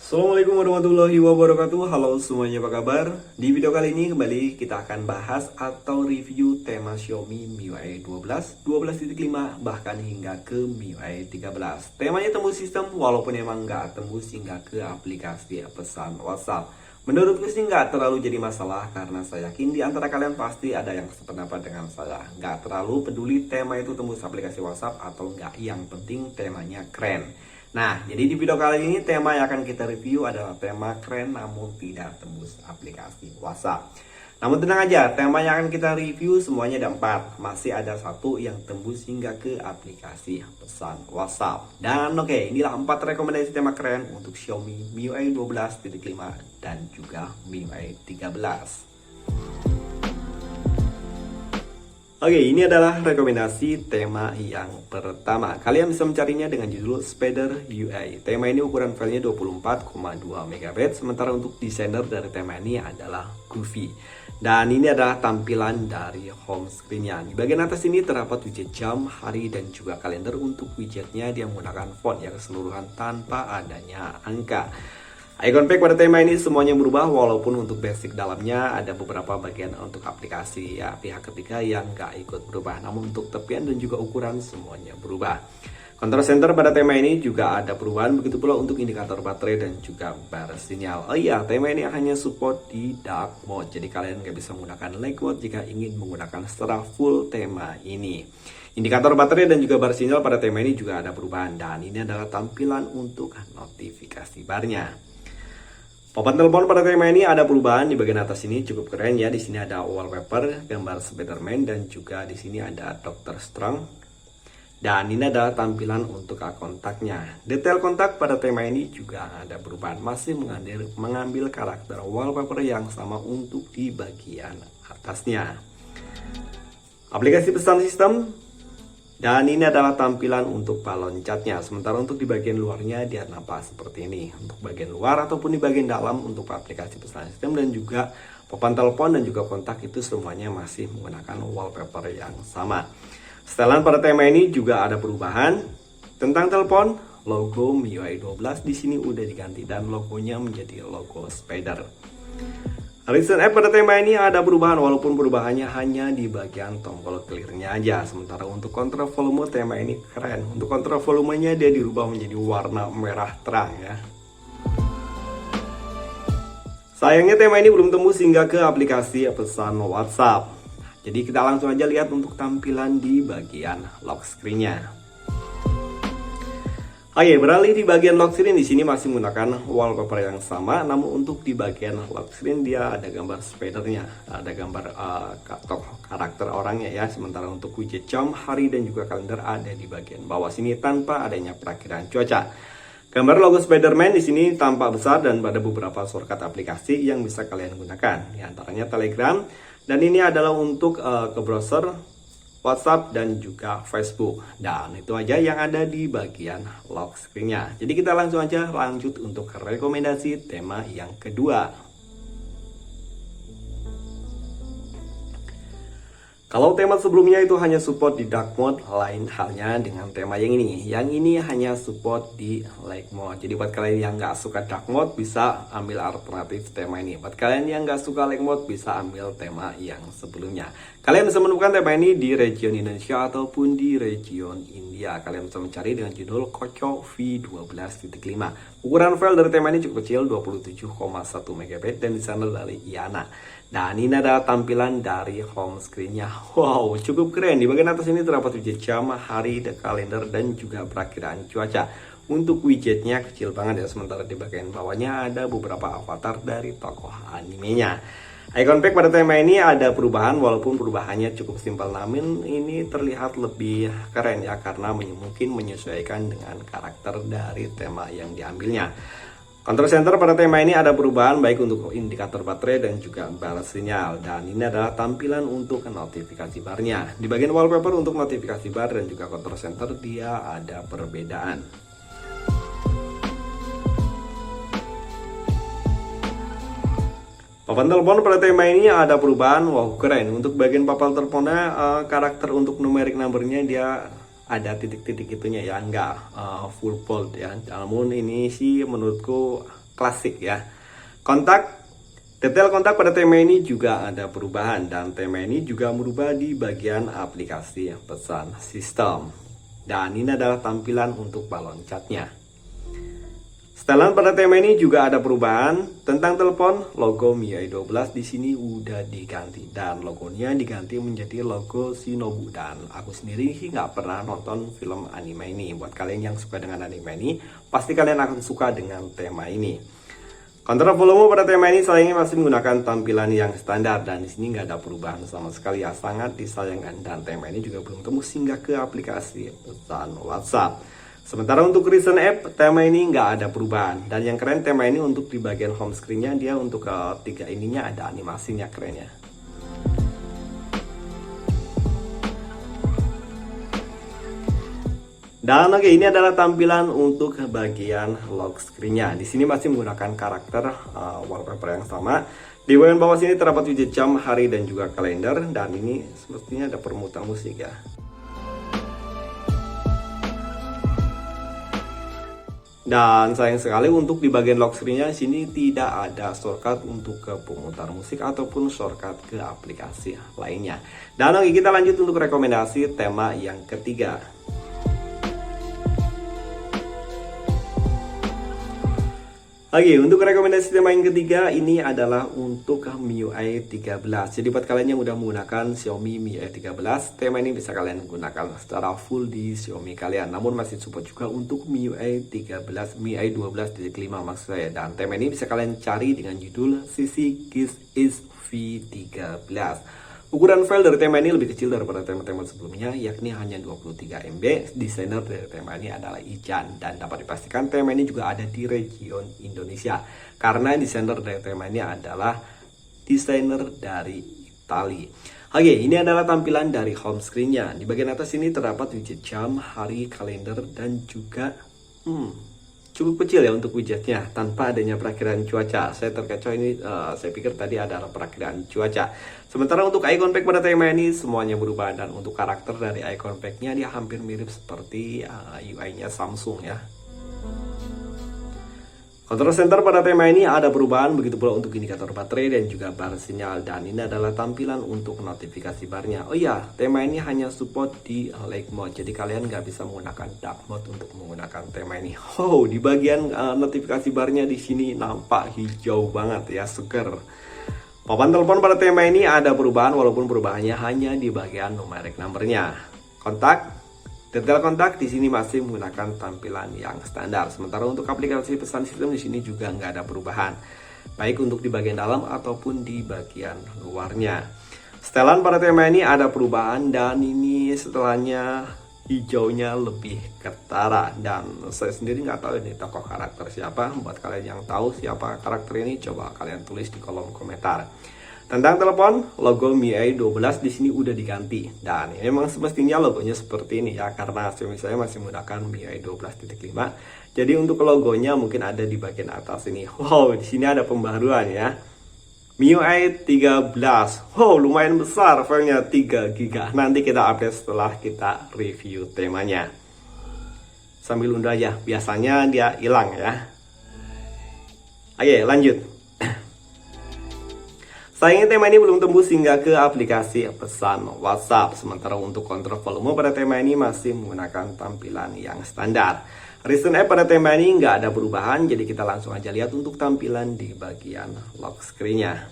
Assalamualaikum warahmatullahi wabarakatuh. Halo semuanya, apa kabar? Di video kali ini kembali kita akan bahas atau review tema Xiaomi MIUI 12.5 bahkan hingga ke MIUI 13. Temanya tembus sistem walaupun emang nggak tembus hingga ke aplikasi pesan WhatsApp. Menurutku sih nggak terlalu jadi masalah karena saya yakin di antara kalian pasti ada yang sependapat dengan saya. Nggak terlalu peduli tema itu tembus aplikasi WhatsApp atau nggak, yang penting temanya keren. Nah, jadi di video kali ini tema yang akan kita review adalah tema keren namun tidak tembus aplikasi WhatsApp. Namun tenang aja, tema yang akan kita review semuanya ada 4. Masih ada satu yang tembus hingga ke aplikasi pesan WhatsApp. Dan oke, inilah 4 rekomendasi tema keren untuk Xiaomi MIUI 12.5 dan juga MIUI 13. Oke, ini adalah rekomendasi tema yang pertama. Kalian bisa mencarinya dengan judul Spider UI. Tema ini ukuran filenya 24,2 MB, sementara untuk desainer dari tema ini adalah Goofy. Dan ini adalah tampilan dari home screen-nya. Di bagian atas ini terdapat widget jam, hari, dan juga kalender. Untuk widgetnya dia menggunakan font yang keseluruhan tanpa adanya angka. Icon pack pada tema ini semuanya berubah, walaupun untuk basic dalamnya ada beberapa bagian untuk aplikasi ya pihak ketiga yang nggak ikut berubah. Namun untuk tepian dan juga ukuran semuanya berubah. Control center pada tema ini juga ada perubahan, begitu pula untuk indikator baterai dan juga bar sinyal. Oh iya, tema ini hanya support di dark mode, jadi kalian nggak bisa menggunakan light mode jika ingin menggunakan secara full tema ini. Indikator baterai dan juga bar sinyal pada tema ini juga ada perubahan, dan ini adalah tampilan untuk notifikasi barnya. Papan telepon pada tema ini ada perubahan. Di bagian atas ini cukup keren ya. Di sini ada wallpaper gambar Spider-Man dan juga di sini ada Dr. Strong. Dan ini adalah tampilan untuk kontaknya. Detail kontak pada tema ini juga ada perubahan. Masih mengambil karakter wallpaper yang sama untuk di bagian atasnya. Aplikasi pesan sistem. Dan ini adalah tampilan untuk balon catnya. Sementara untuk di bagian luarnya dia nampak seperti ini. Untuk bagian luar ataupun di bagian dalam untuk aplikasi pesan sistem dan juga papan telepon dan juga kontak itu semuanya masih menggunakan wallpaper yang sama. Setelan pada tema ini juga ada perubahan. Tentang telepon, logo MIUI 12 di sini udah diganti dan logonya menjadi logo spider. Recent App pada tema ini ada perubahan, walaupun perubahannya hanya di bagian tombol clear-nya aja. Sementara untuk kontrol volume tema ini keren. Untuk kontrol volumenya dia dirubah menjadi warna merah terang ya. Sayangnya tema ini belum tembus hingga ke aplikasi pesan WhatsApp. Jadi kita langsung aja lihat untuk tampilan di bagian lock screen-nya. Oke, beralih di bagian lock screen, di sini masih menggunakan wallpaper yang sama, namun untuk di bagian lock screen dia ada gambar spidernya, ada gambar karakter orangnya ya. Sementara untuk widget jam, hari, dan juga kalender ada di bagian bawah sini tanpa adanya perakiraan cuaca. Gambar logo Spider-Man di sini tampak besar dan ada beberapa shortcut aplikasi yang bisa kalian gunakan, di antaranya Telegram, dan ini adalah untuk ke browser WhatsApp dan juga Facebook. Dan itu aja yang ada di bagian lock screen-nya. Jadi kita langsung aja lanjut untuk rekomendasi tema yang kedua. Kalau tema sebelumnya itu hanya support di dark mode, lain halnya dengan tema yang ini. Yang ini hanya support di light mode. Jadi buat kalian yang nggak suka dark mode bisa ambil alternatif tema ini. Buat kalian yang nggak suka light mode bisa ambil tema yang sebelumnya. Kalian bisa menemukan tema ini di region Indonesia ataupun di region India. Kalian bisa mencari dengan judul Koco V12.5. Ukuran file dari tema ini cukup kecil, 27,1 MB, dan desainer dari Iana. Dan ini adalah tampilan dari home screen-nya. Wow, cukup keren. Di bagian atas ini terdapat widget jam, hari, kalender, dan juga perakiraan cuaca. Untuk widgetnya kecil banget ya, sementara di bagian bawahnya ada beberapa avatar dari tokoh animenya. Icon pack pada tema ini ada perubahan, walaupun perubahannya cukup simpel, namun ini terlihat lebih keren ya, karena mungkin menyesuaikan dengan karakter dari tema yang diambilnya. Control center pada tema ini ada perubahan baik untuk indikator baterai dan juga bar sinyal. Dan ini adalah tampilan untuk notifikasi barnya. Di bagian wallpaper untuk notifikasi bar dan juga control center dia ada perbedaan. Papan telepon pada tema ini ada perubahan, wow keren. Untuk bagian papan teleponnya karakter untuk numeric numbernya dia ada titik-titik itunya ya, nggak full bold ya. Namun ini sih menurutku klasik ya. Detail kontak pada tema ini juga ada perubahan, dan tema ini juga merubah di bagian aplikasi pesan sistem. Dan ini adalah tampilan untuk balon catnya. Setelan pada tema ini juga ada perubahan tentang telepon. Logo MIUI 12 di sini udah diganti, dan logonya diganti menjadi logo Shinobu. Dan aku sendiri sih nggak pernah nonton film anime ini. Buat kalian yang suka dengan anime ini, pasti kalian akan suka dengan tema ini. Kontrol volume pada tema ini sayangnya masih menggunakan tampilan yang standar, dan di sini nggak ada perubahan sama sekali ya, sangat disayangkan. Dan tema ini juga belum tembus hingga ke aplikasi pesan WhatsApp. Sementara untuk recent app, tema ini nggak ada perubahan. Dan yang keren, tema ini untuk di bagian home screen-nya, dia untuk tiga ininya ada animasinya, kerennya. Dan oke, ini adalah tampilan untuk bagian lock screen-nya. Di sini masih menggunakan karakter wallpaper yang sama. Di bagian bawah sini terdapat widget jam, hari, dan juga kalender. Dan ini sepertinya ada permutaan musik ya. Dan sayang sekali untuk di bagian lock screen-nya sini tidak ada shortcut untuk ke pemutar musik ataupun shortcut ke aplikasi lainnya. Dan oke, kita lanjut untuk rekomendasi tema yang ketiga. Oke, untuk rekomendasi tema yang ketiga ini adalah untuk MIUI 13. Jadi buat kalian yang udah menggunakan Xiaomi MIUI 13, tema ini bisa kalian gunakan secara full di Xiaomi kalian. Namun masih support juga untuk MIUI 13, MIUI 12.5 maksud saya. Dan tema ini bisa kalian cari dengan judul CC Kiss is V13. Ukuran file dari tema ini lebih kecil daripada tema-tema sebelumnya, yakni hanya 23 MB. Desainer dari tema ini adalah Ijan, dan dapat dipastikan tema ini juga ada di region Indonesia, karena desainer dari tema ini adalah desainer dari Italia. Oke, ini adalah tampilan dari home screen-nya. Di bagian atas ini terdapat widget jam, hari, kalender, dan juga cukup kecil ya untuk widgetnya, tanpa adanya perakiraan cuaca. Saya terkecoh ini, saya pikir tadi ada perakiraan cuaca. Sementara untuk icon pack pada tema ini semuanya berubah, dan untuk karakter dari icon pack-nya dia hampir mirip seperti UI-nya Samsung ya. Control center pada tema ini ada perubahan, begitu pula untuk indikator baterai dan juga bar sinyal. Dan ini adalah tampilan untuk notifikasi barnya. Oh iya, tema ini hanya support di light mode, jadi kalian nggak bisa menggunakan dark mode untuk menggunakan tema ini. Oh, di bagian notifikasi barnya di sini nampak hijau banget ya, seger. Papan telepon pada tema ini ada perubahan, walaupun perubahannya hanya di bagian numeric numbernya. Detail kontak di sini masih menggunakan tampilan yang standar. Sementara untuk aplikasi pesan sistem di sini juga nggak ada perubahan, baik untuk di bagian dalam ataupun di bagian luarnya. Setelan pada tema ini ada perubahan, dan ini setelahnya hijaunya lebih ketara. Dan saya sendiri nggak tahu ini tokoh karakter siapa. Buat kalian yang tahu siapa karakter ini, coba kalian tulis di kolom komentar. Tentang telepon, logo MIUI 12 di sini udah diganti, dan ini memang semestinya logonya seperti ini ya, karena Xiaomi saya masih menggunakan MIUI 12.5. Jadi untuk logonya mungkin ada di bagian atas ini. Wow, di sini ada pembaruan ya. MIUI 13. Wow, lumayan besar filenya, 3 GB. Nanti kita update setelah kita review temanya. Sambil unduh aja, biasanya dia hilang ya. Oke, lanjut. Sayangnya tema ini belum tembus hingga ke aplikasi pesan WhatsApp. Sementara untuk kontrol volume pada tema ini masih menggunakan tampilan yang standar. Recent app pada tema ini nggak ada perubahan, jadi kita langsung aja lihat untuk tampilan di bagian lock screen-nya.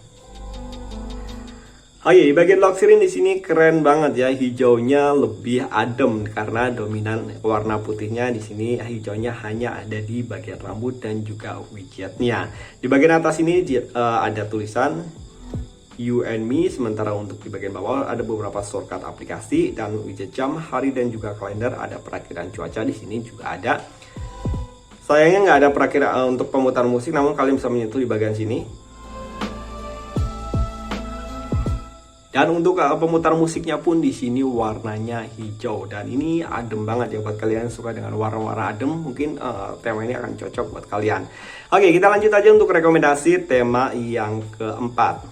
Oke, di bagian lock screen di sini keren banget ya, hijaunya lebih adem karena dominan warna putihnya. Di sini hijaunya hanya ada di bagian rambut dan juga widgetnya. Di bagian atas ini ada tulisan You and Me, sementara untuk di bagian bawah ada beberapa shortcut aplikasi dan widget jam, hari, dan juga kalender. Ada perakiraan cuaca di sini juga ada. Sayangnya nggak ada perakiraan untuk pemutar musik, namun kalian bisa menyentuh di bagian sini. Dan untuk pemutar musiknya pun di sini warnanya hijau, dan ini adem banget ya buat kalian yang suka dengan warna-warna adem. Mungkin tema ini akan cocok buat kalian. Oke, kita lanjut aja untuk rekomendasi tema yang keempat.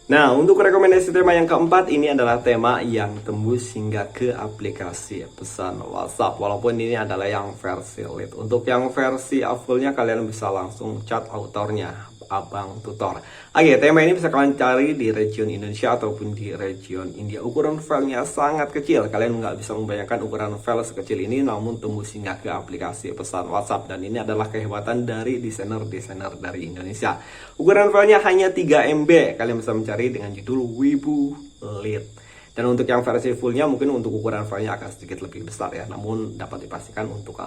Nah, untuk rekomendasi tema yang keempat ini adalah tema yang tembus hingga ke aplikasi pesan WhatsApp. Walaupun ini adalah yang versi lead. Untuk yang versi fullnya kalian bisa langsung chat autornya, Abang Tutor. Oke, tema ini bisa kalian cari di region Indonesia ataupun di region India. Ukuran filenya sangat kecil. Kalian nggak bisa membayangkan ukuran file sekecil ini, namun tembus hingga ke aplikasi pesan WhatsApp. Dan ini adalah kehebatan dari desainer-desainer dari Indonesia. Ukuran filenya hanya 3 MB. Kalian bisa mencari dengan judul Wibu Lead. Dan untuk yang versi fullnya mungkin untuk ukuran filenya akan sedikit lebih besar ya. Namun dapat dipastikan untuk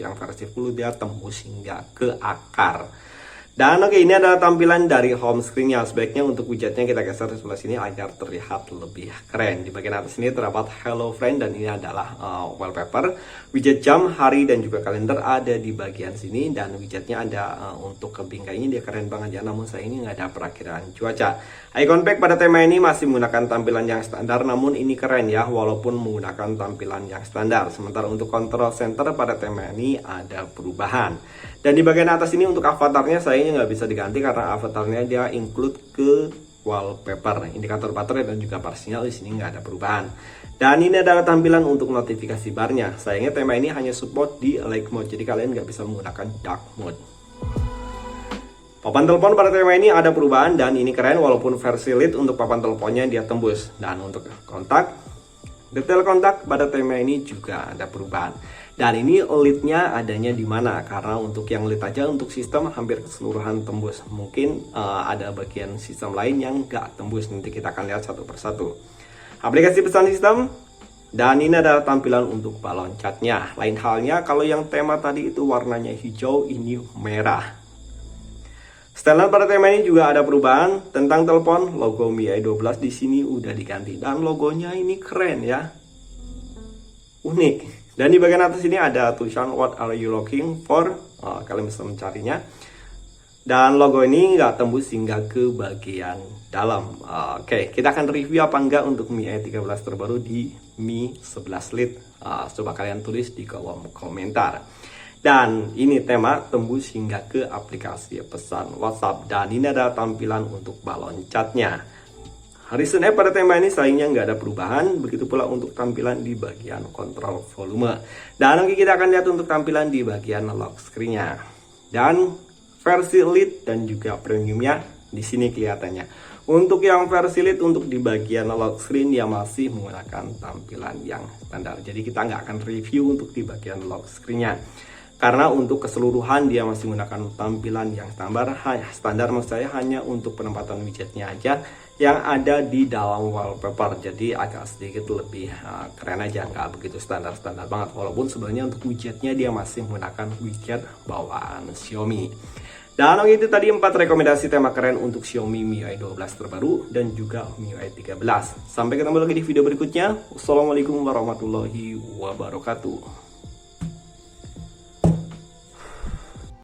yang versi full dia tembus hingga ke akar. Dan oke, ini adalah tampilan dari home screen-nya. Sebaiknya untuk widgetnya kita geser di sebelah sini agar terlihat lebih keren. Di bagian atas ini terdapat Hello Friend dan ini adalah wallpaper. Widget jam, hari dan juga kalender ada di bagian sini. Dan widgetnya ada untuk ke bingkainya, dia keren banget ya. Namun saya ini nggak ada perakiraan cuaca. Icon pack pada tema ini masih menggunakan tampilan yang standar, namun ini keren ya walaupun menggunakan tampilan yang standar. Sementara untuk control center pada tema ini ada perubahan. Dan di bagian atas ini untuk avatarnya saya nggak bisa diganti karena avatarnya dia include ke wallpaper, indikator baterai dan juga power sinyal di sini nggak ada perubahan. Dan ini adalah tampilan untuk notifikasi barnya. Sayangnya tema ini hanya support di light mode, jadi kalian nggak bisa menggunakan dark mode. Papan telepon pada tema ini ada perubahan dan ini keren walaupun versi lead untuk papan teleponnya dia tembus. Dan untuk kontak, detail kontak pada tema ini juga ada perubahan. Dan ini leadnya adanya di mana? Karena untuk yang lead aja untuk sistem hampir keseluruhan tembus. Mungkin ada bagian sistem lain yang nggak tembus. Nanti kita akan lihat satu persatu. Aplikasi pesan sistem. Dan ini adalah tampilan untuk balon catnya. Lain halnya kalau yang tema tadi itu warnanya hijau, ini merah. Setelan pada tema ini juga ada perubahan tentang telepon. Logo MIUI 12 di sini udah diganti dan logonya ini keren ya. Unik. Dan di bagian atas ini ada tulisan What are you looking for? Kalian bisa mencarinya. Dan logo ini nggak tembus hingga ke bagian dalam. Oke, kita akan review apa enggak untuk MIUI 13 terbaru di Mi 11 Lite. Coba kalian tulis di kolom komentar. Dan ini tema tembus hingga ke aplikasi pesan WhatsApp. Dan ini ada tampilan untuk balon catnya. Recent App pada tema ini sayangnya nggak ada perubahan. Begitu pula untuk tampilan di bagian kontrol volume. Dan nanti kita akan lihat untuk tampilan di bagian lock screen-nya. Dan versi lead dan juga premiumnya di sini kelihatannya. Untuk yang versi lead untuk di bagian lock screen dia masih menggunakan tampilan yang standar. Jadi kita nggak akan review untuk di bagian lock screen-nya. Karena untuk keseluruhan dia masih menggunakan tampilan yang standar maksud saya hanya untuk penempatan widgetnya aja yang ada di dalam wallpaper. Jadi agak sedikit lebih keren aja, nggak begitu standar-standar banget. Walaupun sebenarnya untuk widgetnya dia masih menggunakan widget bawaan Xiaomi. Dan itu tadi 4 rekomendasi tema keren untuk Xiaomi MIUI 12 terbaru dan juga MIUI 13. Sampai ketemu lagi di video berikutnya. Wassalamualaikum warahmatullahi wabarakatuh.